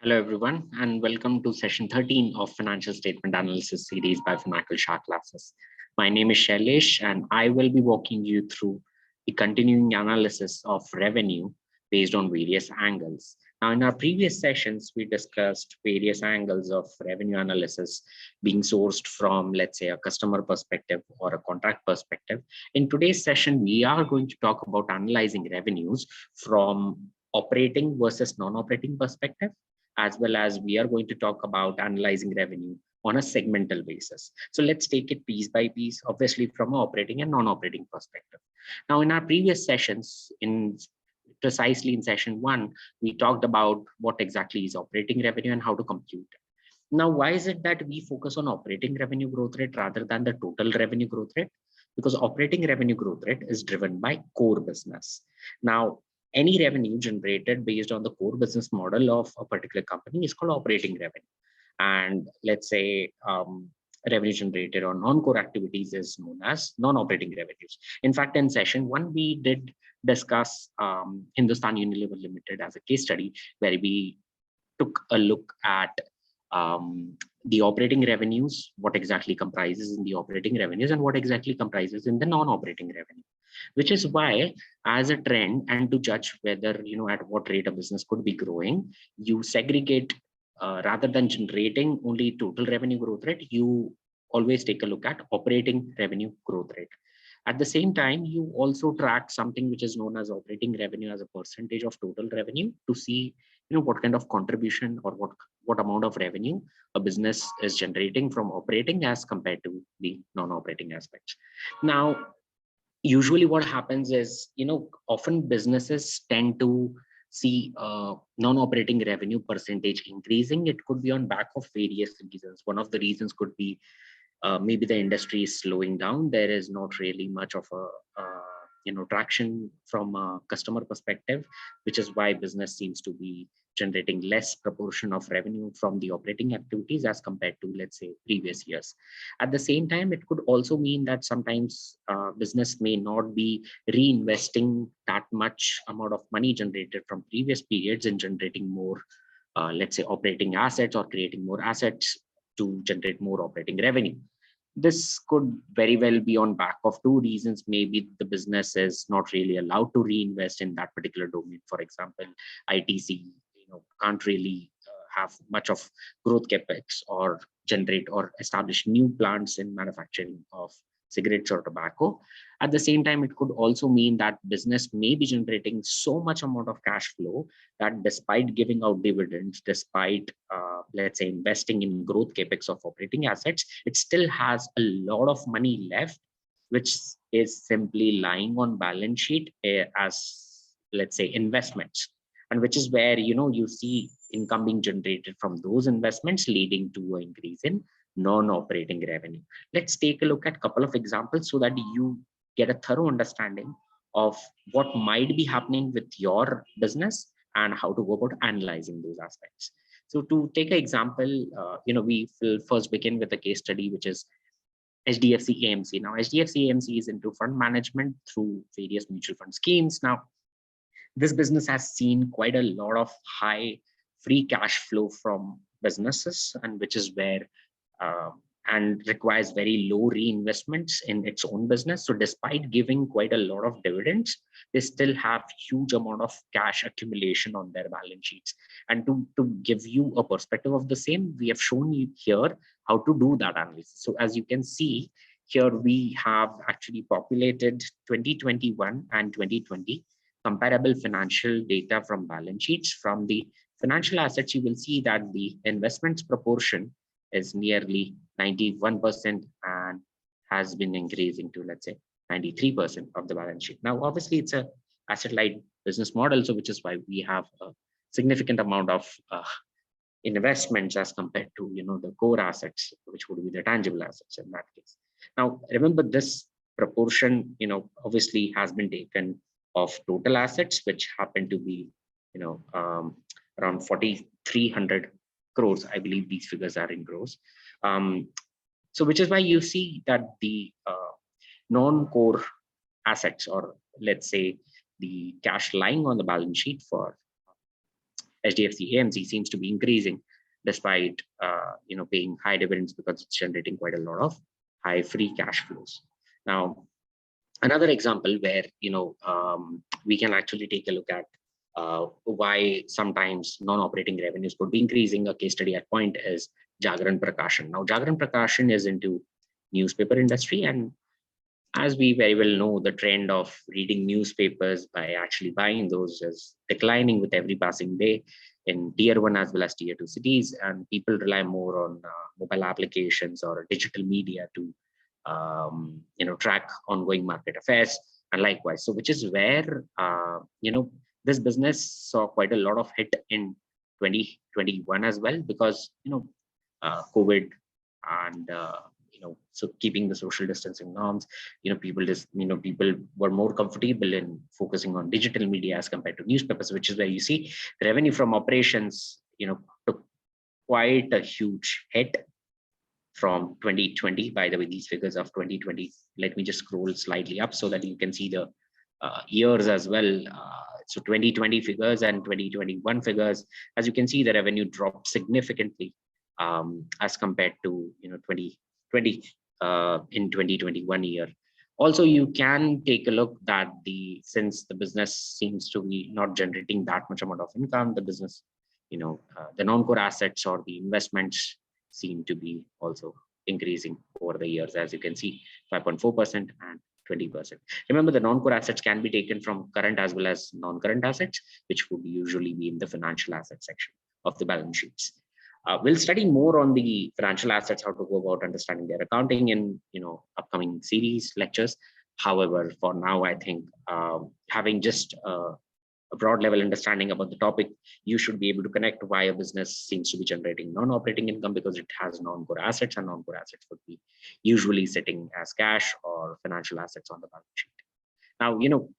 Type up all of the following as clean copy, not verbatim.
Hello, everyone, and welcome to session 13 of Financial Statement Analysis series by Financial Shark Classes. My name is Shailesh, and I will be walking you through the continuing analysis of revenue based on various angles. Now, in our previous sessions, we discussed various angles of revenue analysis being sourced from, let's say, a customer perspective or a contract perspective. In today's session, we are going to talk about analyzing revenues from operating versus non-operating perspective, as well as we are going to talk about analyzing revenue on a segmental basis. So let's take it piece by piece, obviously from an operating and non-operating perspective. Now, in our previous sessions, precisely in session 1, we talked about what exactly is operating revenue and how to compute it. Now, why is it that we focus on operating revenue growth rate rather than the total revenue growth rate? Because operating revenue growth rate is driven by core business. Now, any revenue generated based on the core business model of a particular company is called operating revenue. And let's say revenue generated on non-core activities is known as non-operating revenues. In fact, in session 1, we did discuss Hindustan Unilever Limited as a case study, where we took a look at the operating revenues, what exactly comprises in the operating revenues and what exactly comprises in the non-operating revenue. Which is why, as a trend, and to judge whether, at what rate a business could be growing, you segregate rather than generating only total revenue growth rate, you always take a look at operating revenue growth rate. At the same time, you also track something which is known as operating revenue as a percentage of total revenue to see, what kind of contribution or what amount of revenue a business is generating from operating as compared to the non-operating aspects. Now, usually what happens is, often businesses tend to see non-operating revenue percentage increasing. It could be on back of various reasons. One of the reasons could be maybe the industry is slowing down. There is not really much of a traction from a customer perspective, which is why business seems to be generating less proportion of revenue from the operating activities as compared to, let's say, previous years. At the same time, it could also mean that sometimes business may not be reinvesting that much amount of money generated from previous periods in generating more, let's say, operating assets or creating more assets to generate more operating revenue. This could very well be on back of two reasons. Maybe the business is not really allowed to reinvest in that particular domain. For example, ITC, can't really have much of growth capex or generate or establish new plants in manufacturing of cigarettes or tobacco. At the same time, it could also mean that business may be generating so much amount of cash flow that despite giving out dividends, despite let's say investing in growth capex of operating assets, it still has a lot of money left, which is simply lying on balance sheet as, let's say, investments. And which is where, you see income being generated from those investments leading to an increase in non-operating revenue. Let's take a look at a couple of examples so that you get a thorough understanding of what might be happening with your business and how to go about analyzing those aspects. So to take an example, we will first begin with a case study, which is HDFC AMC. Now, HDFC AMC is into fund management through various mutual fund schemes. Now, this business has seen quite a lot of high free cash flow from businesses, and which is where and requires very low reinvestments in its own business. So despite giving quite a lot of dividends, they still have huge amount of cash accumulation on their balance sheets. And to give you a perspective of the same, we have shown you here how to do that analysis. So as you can see here, we have actually populated 2021 and 2020 comparable financial data from balance sheets. From the financial assets, you will see that the investments proportion is nearly 91% and has been increasing to, let's say, 93% of the balance sheet. Now, obviously, it's a asset-light business model, so which is why we have a significant amount of investments as compared to, the core assets, which would be the tangible assets in that case. Now, remember, this proportion, obviously has been taken of total assets, which happen to be, around 4,300 crores. I believe these figures are in crores. So which is why you see that the non-core assets, or let's say the cash lying on the balance sheet for HDFC AMC seems to be increasing despite paying high dividends because it's generating quite a lot of high free cash flows. Now, another example where we can actually take a look at why sometimes non-operating revenues could be increasing. A case study at point is Jagran Prakashan. Now, Jagran Prakashan is into newspaper industry, and as we very well know, the trend of reading newspapers by actually buying those is declining with every passing day in tier 1 as well as tier 2 cities, and people rely more on mobile applications or digital media to track ongoing market affairs and likewise. So which is where this business saw quite a lot of hit in 2021 as well, because COVID and so keeping the social distancing norms, people were more comfortable in focusing on digital media as compared to newspapers, which is where you see the revenue from operations took quite a huge hit from 2020. By the way, these figures of 2020, let me just scroll slightly up so that you can see the years as well. So 2020 figures and 2021 figures, as you can see, the revenue dropped significantly as compared to 2020 in 2021 year. Also, you can take a look that since the business seems to be not generating that much amount of income, the business, the non-core assets or the investments seem to be also increasing over the years, as you can see, 5.4% and 20%. Remember, the non-core assets can be taken from current as well as non-current assets, which would usually be in the financial assets section of the balance sheets. We'll study more on the financial assets, how to go about understanding their accounting in upcoming series lectures. However, for now, I think having just a broad level understanding about the topic, you should be able to connect why a business seems to be generating non-operating income, because it has non-core assets, and non-core assets would be usually sitting as cash or financial assets on the balance sheet. Now,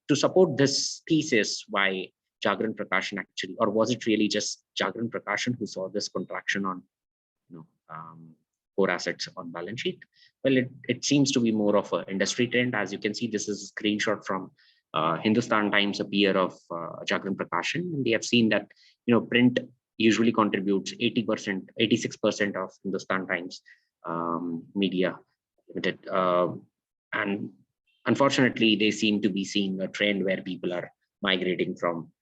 to support this thesis, why Jagran Prakashan actually, or was it really just Jagran Prakashan who saw this contraction on core assets on balance sheet? Well, it seems to be more of an industry trend. As you can see, this is a screenshot from Hindustan Times, a peer of Jagran Prakashan, and they have seen that print usually contributes 80%, 86% of Hindustan Times media limited, and unfortunately, they seem to be seeing a trend where people are migrating from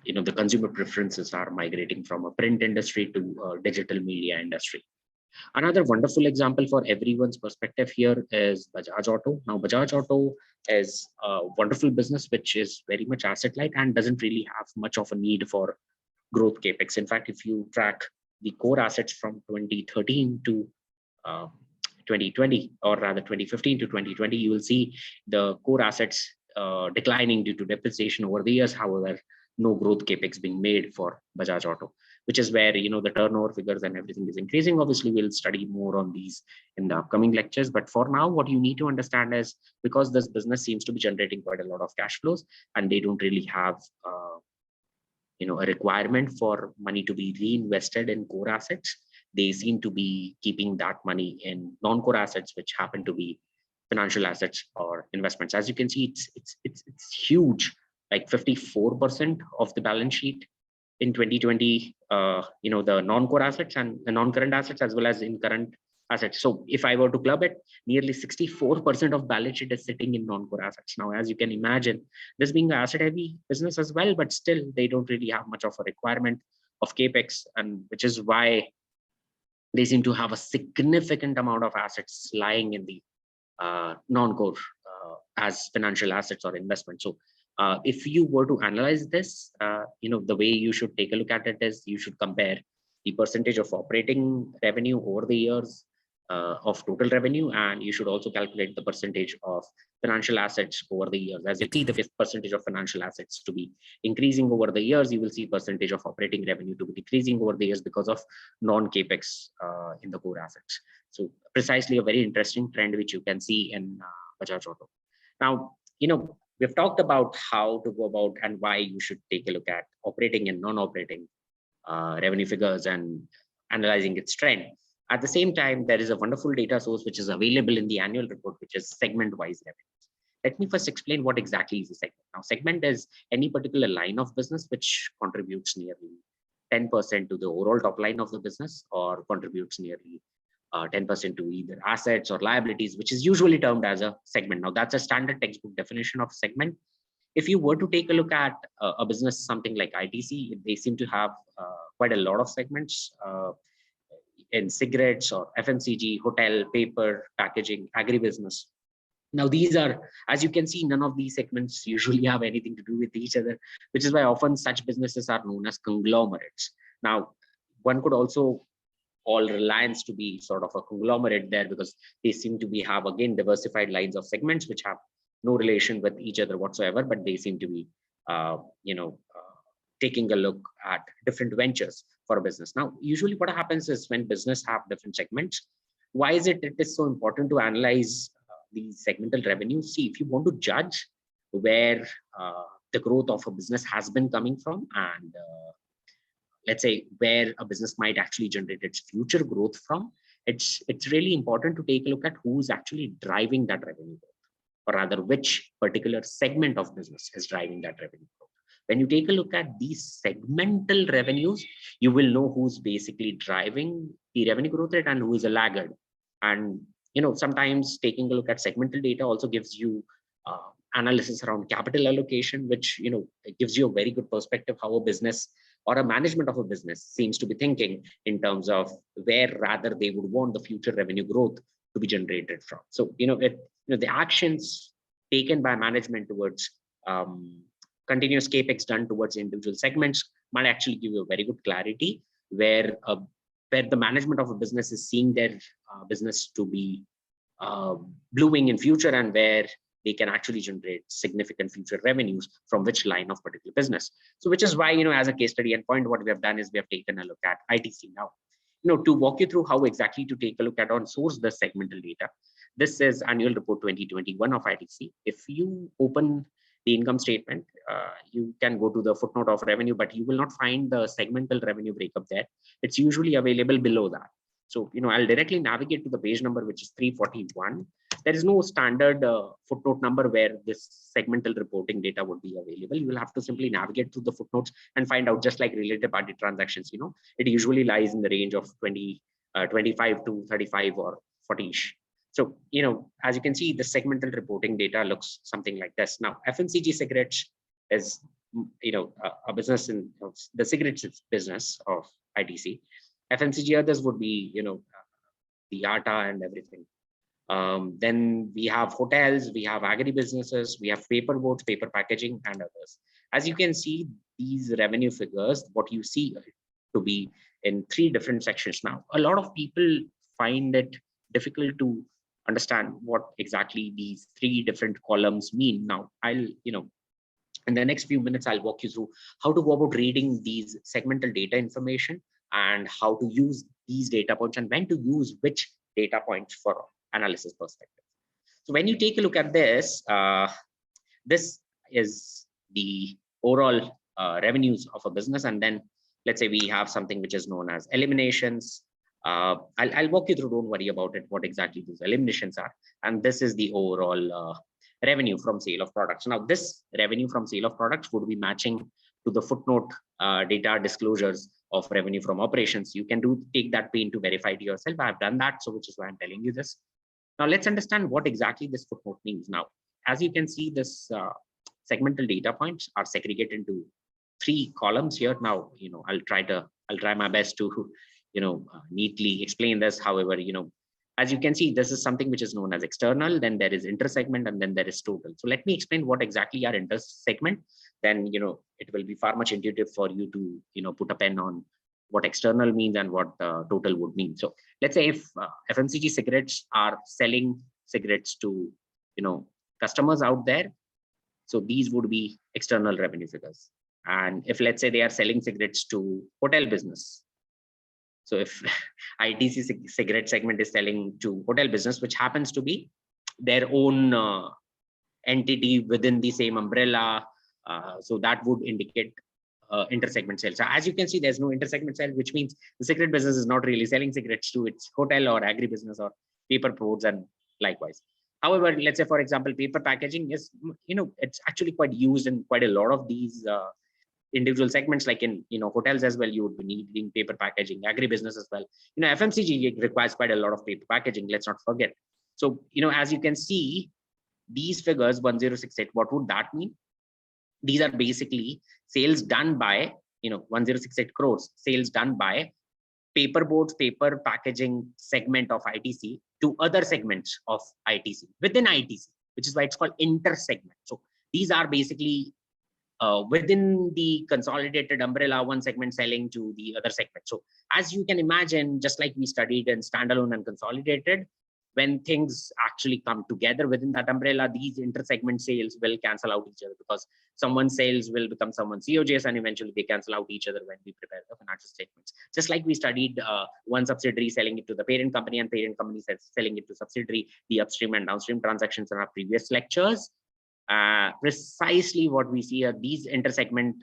the consumer preferences are migrating from a print industry to a digital media industry. Another wonderful example for everyone's perspective here is Bajaj Auto. Now, Bajaj Auto is a wonderful business which is very much asset light and doesn't really have much of a need for growth capex. In fact, if you track the core assets from 2013 to 2020, or rather 2015 to 2020, you will see the core assets declining due to depreciation over the years. However, no growth capex being made for Bajaj Auto, which is where the turnover figures and everything is increasing. Obviously, we'll study more on these in the upcoming lectures. But for now, what you need to understand is, because this business seems to be generating quite a lot of cash flows, and they don't really have a requirement for money to be reinvested in core assets, they seem to be keeping that money in non-core assets, which happen to be financial assets or investments. As you can see, it's huge, like 54% of the balance sheet in 2020, the non-core assets and the non-current assets, as well as in current assets. So if I were to club it, nearly 64% of balance sheet is sitting in non-core assets. Now, as you can imagine, this being an asset heavy business as well, but still they don't really have much of a requirement of capex, and which is why they seem to have a significant amount of assets lying in the non-core as financial assets or investment. So if you were to analyze this, the way you should take a look at it is, you should compare the percentage of operating revenue over the years of total revenue, and you should also calculate the percentage of financial assets over the years. As you see the percentage of financial assets to be increasing over the years, you will see percentage of operating revenue to be decreasing over the years because of non-capex in the core assets. So precisely a very interesting trend which you can see in Bajaj Auto. Now, we've talked about how to go about and why you should take a look at operating and non-operating revenue figures and analyzing its trend. At the same time, there is a wonderful data source which is available in the annual report, which is segment-wise revenues. let me first explain what exactly is a segment. Now, segment is any particular line of business which contributes nearly 10% to the overall top line of the business, or contributes nearly 10% to either assets or liabilities, which is usually termed as a segment. Now, that's a standard textbook definition of segment. If you were to take a look at a business, something like ITC, they seem to have quite a lot of segments in cigarettes or FMCG, hotel, paper, packaging, agribusiness. Now, these are, as you can see, none of these segments usually have anything to do with each other, which is why often such businesses are known as conglomerates. Now, one could also call Reliance to be sort of a conglomerate there, because they seem to have, again, diversified lines of segments which have no relation with each other whatsoever, but they seem to be, taking a look at different ventures for a business. Now, usually what happens is when business have different segments, why is it so important to analyze these segmental revenues? See, if you want to judge where the growth of a business has been coming from, and let's say where a business might actually generate its future growth from, it's really important to take a look at who's actually driving that revenue growth, or rather which particular segment of business is driving that revenue growth. When you take a look at these segmental revenues, you will know who's basically driving the revenue growth rate and who is a laggard. And sometimes taking a look at segmental data also gives you analysis around capital allocation, which gives you a very good perspective how a business or a management of a business seems to be thinking in terms of where rather they would want the future revenue growth to be generated from. So the actions taken by management towards continuous capex done towards individual segments might actually give you a very good clarity where the management of a business is seeing their business to be blooming in future, and where they can actually generate significant future revenues from which line of particular business. So which is why, as a case study endpoint, what we have done is we have taken a look at ITC. Now, to walk you through how exactly to take a look at on source the segmental data. This is annual report 2021 of ITC. If you open the income statement, you can go to the footnote of revenue, but you will not find the segmental revenue breakup there. It's usually available below that. So, I'll directly navigate to the page number, which is 341. There is no standard footnote number where this segmental reporting data would be available. You will have to simply navigate through the footnotes and find out, just like related party transactions, it usually lies in the range of 25 to 35 or 40-ish. So, as you can see, the segmental reporting data looks something like this. Now, FMCG cigarettes is, a business in the cigarettes business of ITC. FMCG others would be, the atta and everything. Then we have hotels, we have agri businesses, we have paper boards, paper packaging, and others. As you can see, these revenue figures, what you see to be in 3 different sections. Now, a lot of people find it difficult to understand what exactly these 3 different columns mean. Now, I'll, in the next few minutes, I'll walk you through how to go about reading these segmental data information and how to use these data points and when to use which data points for analysis perspective. So when you take a look at this, this is the overall revenues of a business. And then let's say we have something which is known as eliminations. I'll walk you through, don't worry about it, what exactly those eliminations are. And this is the overall revenue from sale of products. Now, this revenue from sale of products would be matching to the footnote data disclosures of revenue from operations. You can take that pain to verify it yourself. I've done that, so which is why I'm telling you this. Now, let's understand what exactly this footnote means. Now, as you can see, this segmental data points are segregated into 3 columns here. Now, I'll try my best to, neatly explain this. However, as you can see, this is something which is known as external, then there is intersegment, and then there is total. So let me explain what exactly are intersegment. Then, it will be far much intuitive for you to, put a pen on what external means and what total would mean. So let's say if FMCG cigarettes are selling cigarettes to, customers out there, so these would be external revenue figures. And if let's say they are selling cigarettes to hotel business, so if ITC cigarette segment is selling to hotel business, which happens to be their own entity within the same umbrella, so that would indicate intersegment sales. So as you can see, there's no intersegment sale, which means the cigarette business is not really selling cigarettes to its hotel or agri business or paper boards and likewise. However, let's say, for example, paper packaging is, it's actually quite used in quite a lot of these individual segments, like in, hotels as well, you would be needing paper packaging, agribusiness as well. FMCG requires quite a lot of paper packaging, let's not forget. So, as you can see, these figures 1068, what would that mean? These are basically sales done by, 1068 crores, sales done by paper boards, paper packaging segment of ITC to other segments of ITC within ITC, which is why it's called inter-segment. So these are basically within the consolidated umbrella, one segment selling to the other segment. So as you can imagine, just like we studied in standalone and consolidated, when things actually come together within that umbrella, these inter-segment sales will cancel out each other, because someone's sales will become someone's COGS, and eventually they cancel out each other when we prepare the financial statements. Just like we studied one subsidiary selling it to the parent company and parent company selling it to subsidiary, the upstream and downstream transactions in our previous lectures. Precisely what we see are these inter-segment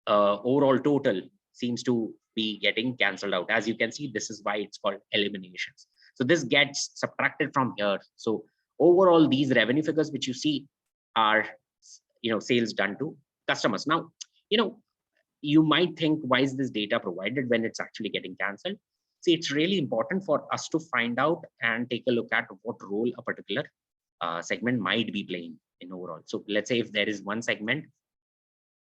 overall total seems to be getting cancelled out. As you can see, this is why it's called eliminations. So this gets subtracted from here. So overall, these revenue figures which you see are, sales done to customers. Now, you might think, why is this data provided when it's actually getting cancelled? See, it's really important for us to find out and take a look at what role a particular segment might be playing in overall. So let's say if there is one segment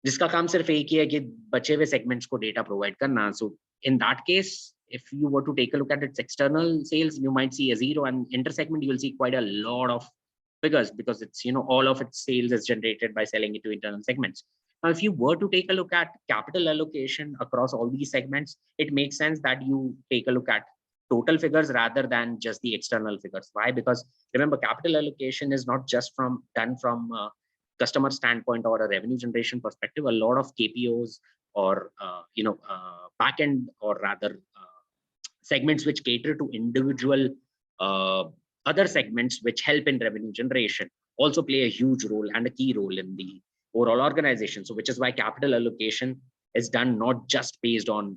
जिसका काम सिर्फ एक ही है कि बचे हुए segments को data provide करना. So in that case, if you were to take a look at its external sales, you might see a zero, and inter-segment, you will see quite a lot of figures, because it's, all of its sales is generated by selling it to internal segments. Now, if you were to take a look at capital allocation across all these segments, it makes sense that you take a look at total figures rather than just the external figures. Why? Because remember, capital allocation is not just done from customer standpoint or a revenue generation perspective. A lot of KPOs or backend, or rather segments which cater to individual other segments which help in revenue generation also play a huge role and a key role in the overall organization. So which is why capital allocation is done not just based on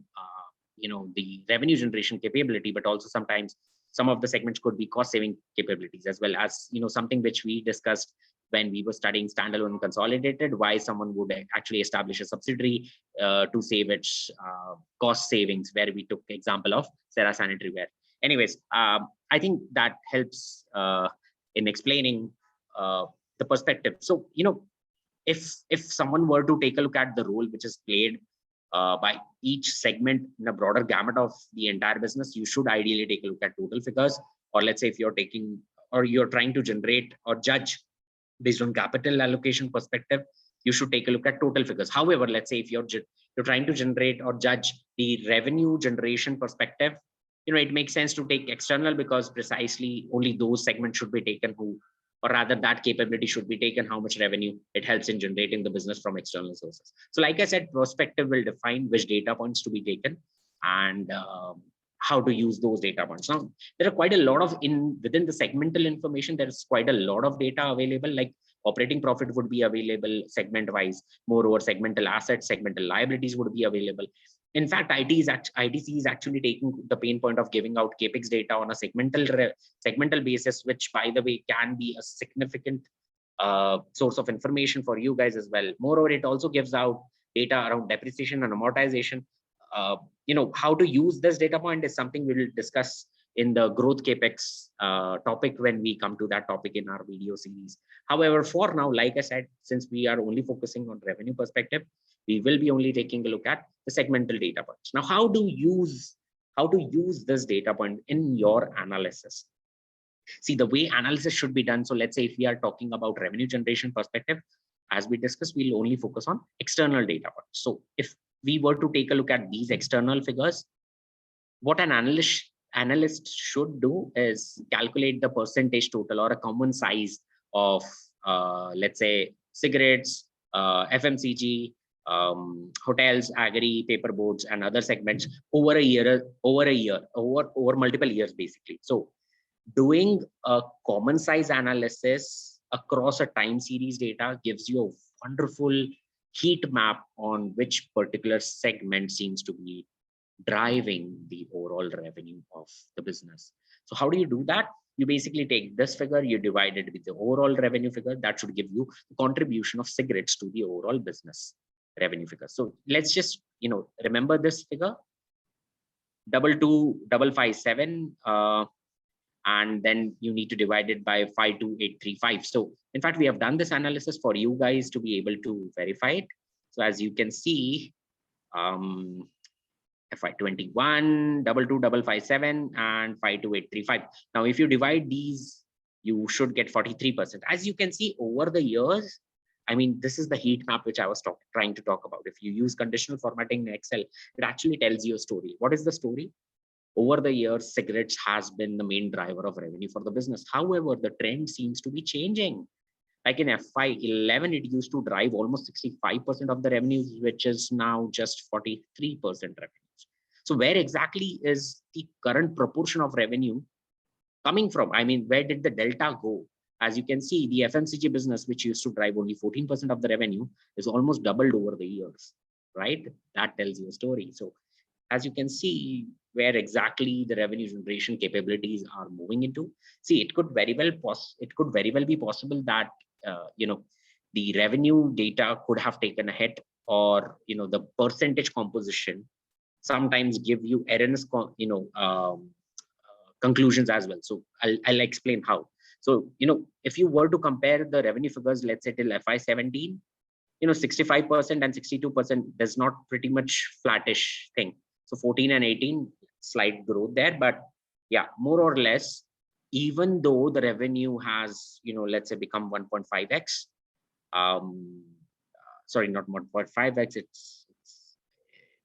the revenue generation capability, but also sometimes some of the segments could be cost saving capabilities, as well as something which we discussed when we were studying standalone and consolidated, why someone would actually establish a subsidiary to save its cost savings, where we took example of Serra Sanitary Ware. Anyways, I think that helps in explaining the perspective. So, if someone were to take a look at the role which is played by each segment in a broader gamut of the entire business, you should ideally take a look at total figures. Or let's say if you're taking, or you're trying to generate or judge based on capital allocation perspective, you should take a look at total figures. However, let's say if you're trying to generate or judge the revenue generation perspective, it makes sense to take external, because precisely only those segments should be taken who, or rather that capability should be taken, how much revenue it helps in generating the business from external sources. So like I said, perspective will define which data points to be taken and how to use those data points. Now, there are quite a lot of within the segmental information, there's quite a lot of data available, like operating profit would be available segment wise. Moreover, segmental assets, segmental liabilities would be available. In fact, ITC is actually taking the pain point of giving out capex data on a segmental basis, which by the way can be a significant source of information for you guys as well. Moreover, it also gives out data around depreciation and amortization. How to use this data point is something we will discuss in the growth capex topic when we come to that topic in our video series. However, for now, like I said, since we are only focusing on revenue perspective, we will be only taking a look at the segmental data points. Now, how to use this data point in your analysis? See, the way analysis should be done. So let's say if we are talking about revenue generation perspective, as we discussed, we'll only focus on external data points. So if we were to take a look at these external figures, what an analyst should do is calculate the percentage total or a common size of, let's say, cigarettes, FMCG, hotels, agri, paper boards, and other segments over multiple years, basically. So doing a common size analysis across a time series data gives you a wonderful heat map on which particular segment seems to be driving the overall revenue of the business. So how do you do that? You basically take this figure, you divide it with the overall revenue figure. That should give you the contribution of cigarettes to the overall business revenue figure. So let's just, remember this figure, 22,557, and then you need to divide it by 52835. So in fact, we have done this analysis for you guys to be able to verify it. So as you can see, FY21, 22,557 and 52835. Now, if you divide these, you should get 43%. As you can see over the years, I mean, this is the heat map which I was trying to talk about. If you use conditional formatting in Excel, it actually tells you a story. What is the story? Over the years, cigarettes has been the main driver of revenue for the business. However, the trend seems to be changing. Like in FY11, it used to drive almost 65% of the revenues, which is now just 43% revenues. So where exactly is the current proportion of revenue coming from? I mean, where did the delta go? As you can see, the FMCG business, which used to drive only 14% of the revenue, is almost doubled over the years, right? That tells you a story. So as you can see, where exactly the revenue generation capabilities are moving into. See, it could very well be possible that the revenue data could have taken a hit, or the percentage composition sometimes give you erroneous conclusions as well. So I'll explain how. So if you were to compare the revenue figures, let's say till FY17, 65% and 62% does not pretty much flattish thing. So 14 and 18, slight growth there, but yeah, more or less, even though the revenue has, let's say become 1.5x, sorry, not 1.5x, it's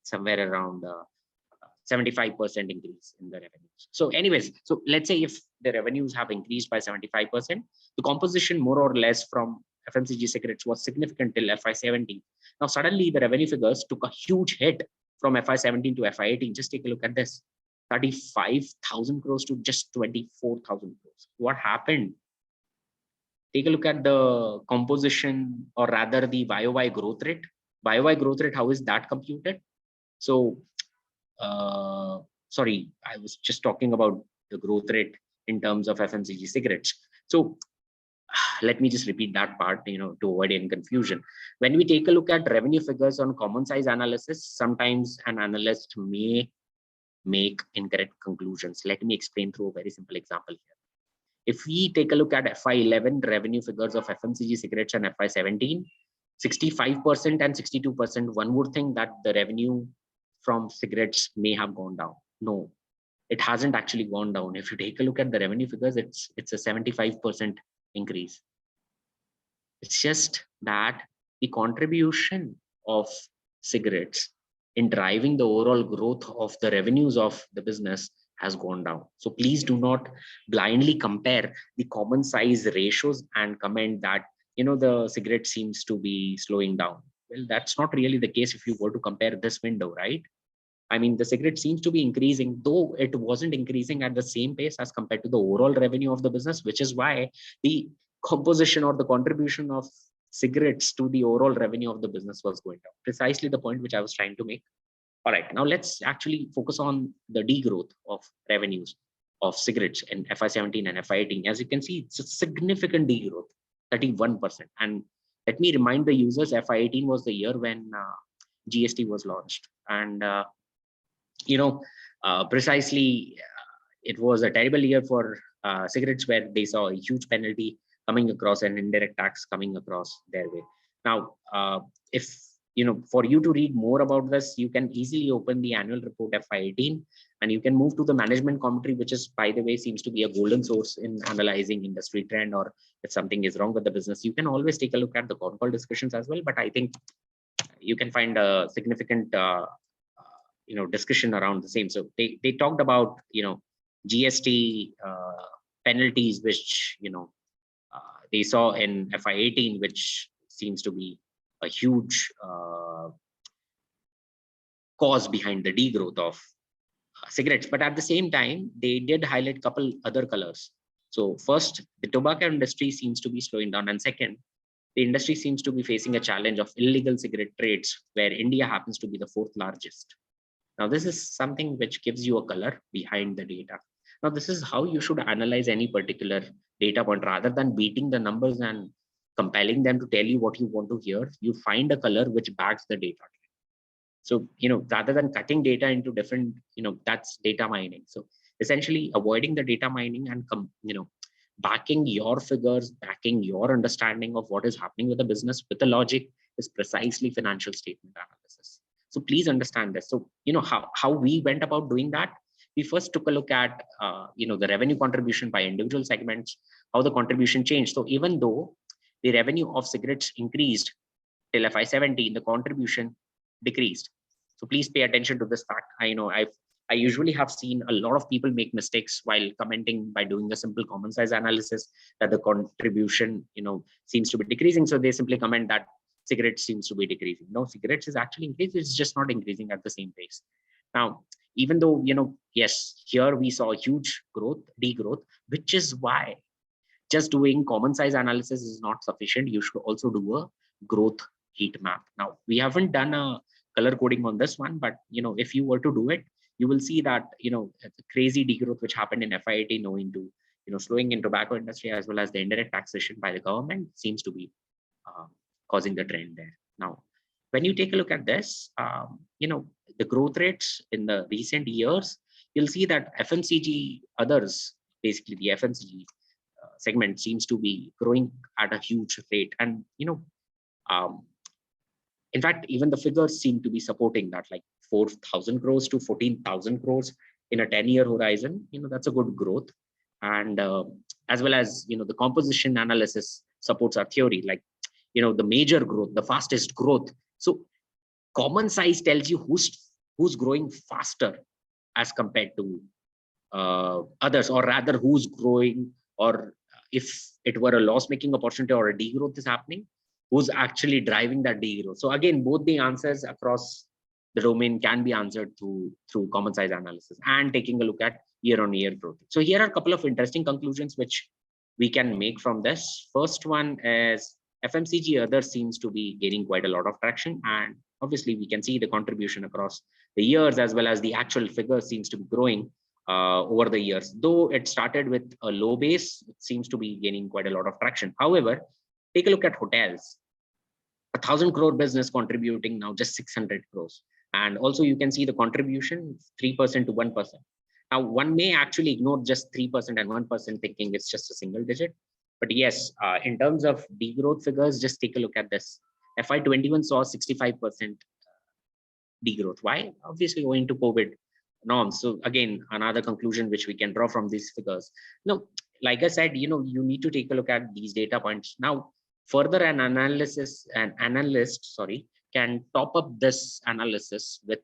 somewhere around 75% increase in the revenues. So anyways, so let's say if the revenues have increased by 75%, the composition more or less from FMCG cigarettes was significant till FY17. Now suddenly the revenue figures took a huge hit from FY17 to FY18. Just take a look at this, 35,000 crores to just 24,000 crores. What happened? Take a look at the composition, or rather the YOY growth rate. YOY growth rate, how is that computed? So, sorry, I was just talking about the growth rate in terms of FMCG cigarettes. So let me just repeat that part, to avoid any confusion. When we take a look at revenue figures on common size analysis, sometimes an analyst may make incorrect conclusions. Let me explain through a very simple example here. If we take a look at FY11 revenue figures of FMCG cigarettes and FY17, 65% and 62%, one would think that the revenue from cigarettes may have gone down. No, it hasn't actually gone down. If you take a look at the revenue figures, it's a 75% increase. It's just that the contribution of cigarettes in driving the overall growth of the revenues of the business has gone down. So please do not blindly compare the common size ratios and comment that the cigarette seems to be slowing down. Well, that's not really the case if you were to compare this window, right? I mean, the cigarette seems to be increasing, though it wasn't increasing at the same pace as compared to the overall revenue of the business, which is why the composition or the contribution of cigarettes to the overall revenue of the business was going down. Precisely the point which I was trying to make. All right, now let's actually focus on the degrowth of revenues of cigarettes in FY17 and FY18. As you can see, it's a significant degrowth, 31%. And let me remind the users, FY18 was the year when GST was launched. And precisely, it was a terrible year for cigarettes, where they saw a huge penalty coming across and indirect tax coming across their way. Now, if for you to read more about this, you can easily open the annual report FY18, and you can move to the management commentary, which is, by the way, seems to be a golden source in analyzing industry trend, or if something is wrong with the business. You can always take a look at the con call discussions as well, but I think you can find a significant discussion around the same. So they talked about GST penalties, which they saw in FY18, which seems to be a huge cause behind the degrowth of cigarettes. But at the same time, they did highlight a couple other colors. So first, the tobacco industry seems to be slowing down, and second, the industry seems to be facing a challenge of illegal cigarette trades, where India happens to be the 4th largest. Now, this is something which gives you a color behind the data. Now, this is how you should analyze any particular data point. Rather than beating the numbers and compelling them to tell you what you want to hear, you find a color which backs the data. So, rather than cutting data into different, that's data mining. So essentially avoiding the data mining and backing your figures, backing your understanding of what is happening with the business with the logic is precisely financial statement analysis. So please understand this. So, how we went about doing that. We first took a look at, the revenue contribution by individual segments, how the contribution changed. So even though the revenue of cigarettes increased till FY17, the contribution decreased. So please pay attention to this fact. I usually have seen a lot of people make mistakes while commenting by doing a simple common size analysis that the contribution, seems to be decreasing. So they simply comment that cigarettes seems to be decreasing. No, cigarettes is actually increasing. It's just not increasing at the same pace. Now, even though, yes, here we saw huge degrowth, which is why just doing common size analysis is not sufficient. You should also do a growth heat map. Now, we haven't done a color coding on this one, but if you were to do it, you will see that the crazy degrowth which happened in FY18 owing to slowing in tobacco industry as well as the indirect taxation by the government seems to be causing the trend there. Now, when you take a look at this, the growth rates in the recent years, you'll see that FMCG others, basically the FMCG segment seems to be growing at a huge rate. And, in fact, even the figures seem to be supporting that, like 4,000 crores to 14,000 crores in a 10-year horizon. That's a good growth. And as well as, the composition analysis supports our theory, like, the major growth, the fastest growth. So common size tells you who's growing faster as compared to others, or rather who's growing, or if it were a loss-making opportunity or a degrowth is happening, who's actually driving that degrowth. So again, both the answers across the domain can be answered through common size analysis and taking a look at year-on-year growth. So here are a couple of interesting conclusions which we can make from this. First one is FMCG other seems to be gaining quite a lot of traction, and obviously we can see the contribution across the years as well as the actual figure seems to be growing over the years. Though it started with a low base, it seems to be gaining quite a lot of traction. However, take a look at hotels. 1,000 crore business contributing now just 600 crores. And also you can see the contribution 3% to 1%. Now, one may actually ignore just 3% and 1% thinking it's just a single digit. But yes, in terms of degrowth figures, just take a look at this. FY21 saw 65% degrowth. Why? Obviously owing to COVID norms. So again, another conclusion which we can draw from these figures. No, like I said, you need to take a look at these data points. Now, further an analyst can top up this analysis with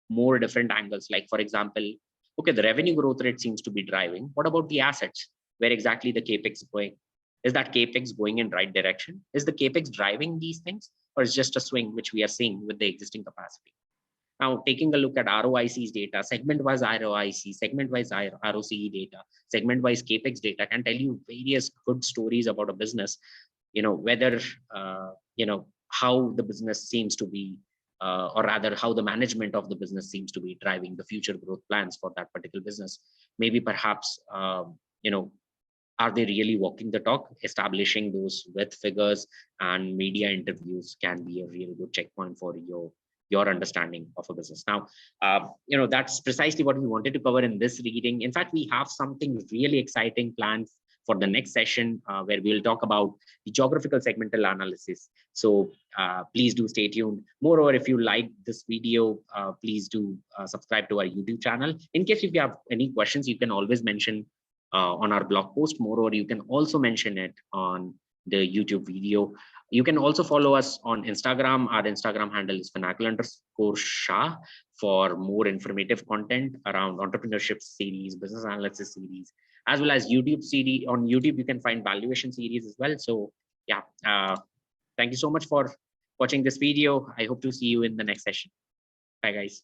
more different angles. Like, for example, okay, the revenue growth rate seems to be driving. What about the assets? Where exactly the capex going? Is that capex going in right direction? Is the capex driving these things, or is just a swing which we are seeing with the existing capacity? Now, taking a look at ROIC's data, segment-wise ROIC, segment-wise ROCE data, segment-wise capex data can tell you various good stories about a business. Whether how the business seems to be, or rather how the management of the business seems to be driving the future growth plans for that particular business. Maybe perhaps are they really walking the talk? Establishing those with figures and media interviews can be a really good checkpoint for your understanding of a business. Now, that's precisely what we wanted to cover in this reading. In fact, we have something really exciting planned for the next session where we'll talk about the geographical segmental analysis. So please do stay tuned. Moreover, if you like this video, please do subscribe to our YouTube channel. In case if you have any questions, you can always mention on our blog post. Moreover, you can also mention it on the YouTube video. You can also follow us on Instagram. Our Instagram handle is Finacle_Shah for more informative content around entrepreneurship series, business analysis series, as well as YouTube series. On YouTube, you can find valuation series as well. So yeah, thank you so much for watching this video. I hope to see you in the next session. Bye, guys.